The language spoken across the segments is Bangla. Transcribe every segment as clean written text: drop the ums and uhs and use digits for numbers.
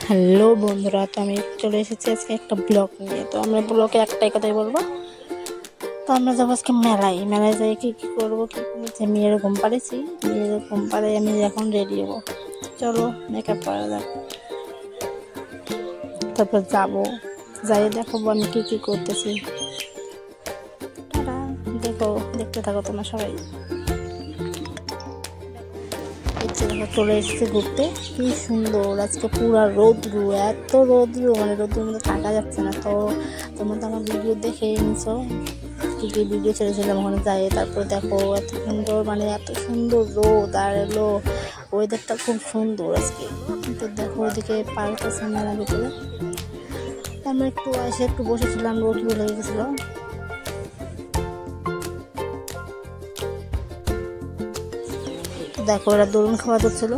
হ্যালো বন্ধুরা, তো আমি চলে এসেছি আজকে একটা ব্লগ নিয়ে। তো আমরা ব্লগে একটাই কথাই বলবো। তো আমরা যাবো আজকে মেলায় যাই কি কি করবো, কি যে মেয়ের ঘুম পাড়েছি, মেয়ের ঘুম পাড়ে আমি এখন রেডি হবো। চলো মেকআপ করা যাক, তারপর যাবো, যাই দেখাবো আমি কি কি করতেছি। টাটা, দেখতে থাকো তোমরা সবাই। চলে এসেছে ঘুরতে, কি সুন্দর আজকে পুরা রৌদ্র, এত রৌদ্র, মানে রৌদ্রের মধ্যে থাকা যাচ্ছে না। তো তোমরা তো আমার ভিডিও দেখে নিছো, কি কি ভিডিও ছেড়েছিলাম ওখানে যাই। তারপরে দেখো এত সুন্দর, মানে এত সুন্দর রোদ, আর এলো ওয়েদারটা খুব সুন্দর আজকে। তো দেখো ওদিকে পার্ক আছে মেলার ভিতরে, আমরা একটু এসে একটু বসেছিলাম, রোদ লেগে গেছিলো। দেখো ওরা দোলন খাওয়া যাচ্ছিল,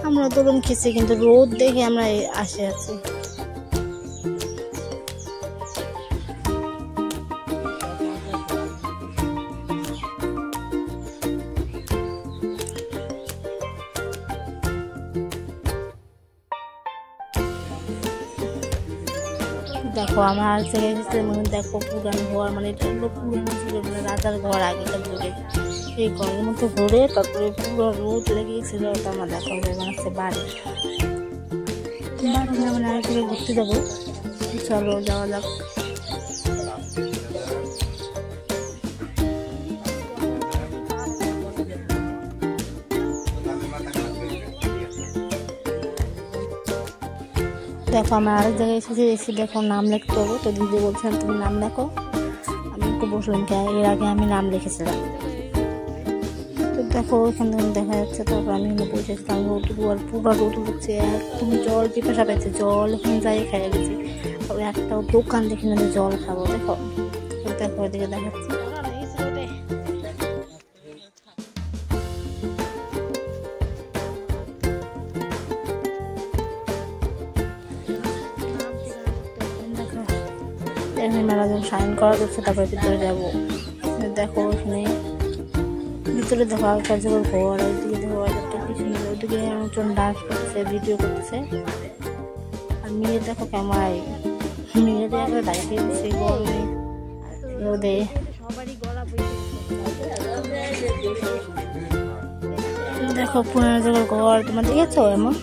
আমরা দোলন খেয়েছি, কিন্তু রোদ দেখে আমরা আসে আছি। দেখো আমার জায়গায় মানে দেখো পুরানো ঘর, মানে এটা হলো পুরানো ছিল, মানে রাজার ঘর আগেকার যুগে। এই ঘরের মধ্যে ঘুরে তারপরে পুরো রোদ লেগে গেছিল। তো আমার দেখো বানাচ্ছে বাড়ি, মানে আরেকদিকে ঘুরতে যাবো। চলো যাওয়া যাক। দেখো আমার আরেক জায়গায় এসে দেখো নাম লিখতে হবে। তো দিদি বলছিলাম তুমি নাম লেখো, আমি একটু বসলাম, এর আগে আমি নাম লিখেছিলাম। তো দেখো ওইখান থেকে দেখা যাচ্ছে। তারপর আমি বসেছিলাম, রোদু আর পুরো রোদু হচ্ছে, একদম জল পিপাসা পেয়েছে, জল ওখানে যাই খাইয়ে গেছি। তবে একটাও দোকান দেখি না জল খাবো। দেখো দেখো ওইদিকে দেখাচ্ছি। এখানে মেলা যখন সাইন করা যাচ্ছে, তারপরে ভিতরে যাবো। দেখো ওখানে ভিতরে দেখো আগেকার যুগের ঘর, ওইদিকে দেখো একটা কি সুন্দর, ওইদিকে একজন ডান্স করতেছে, ভিডিও করতেছে। আর মেয়ে দেখো ক্যামেরায়, মেয়েদের একটা দায়িত্ব দিচ্ছে গরমে রোদে। দেখো পুরানো যুগের ঘর, তোমার দেখেছো এমন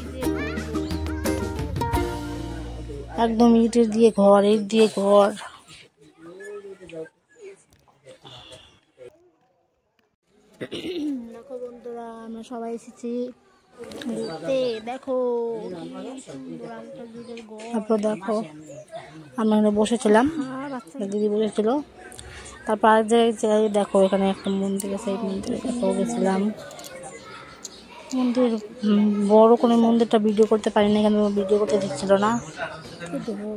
একদম ইটের দিয়ে ঘর, ইট দিয়ে ঘর। দেখো বন্ধুরা, আমরা সবাই এসেছি ঘুরতে। দেখো তারপর দেখো আমরা এখানে বসেছিলাম, দিদি বসেছিল। তারপর আর জায়গায় দেখো এখানে একটা মন্দির আছে, এই মন্দিরে দেখো গেছিলাম। মন্দির বড় করে মন্দিরটা ভিডিও করতে পারি না, এখানে ভিডিও করতে দিচ্ছিল না।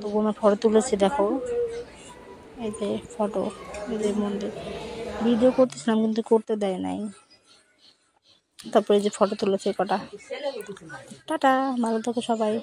তবু আমরা ফটো তুলেছি। দেখো এই যে ফটো, এই যে মন্দির ভিডিও করতেছিলাম কিন্তু করতে দেয় নাই। তারপরে যে ফটো তুলেছে কটা। টাটা, ভালো থাকো সবাই।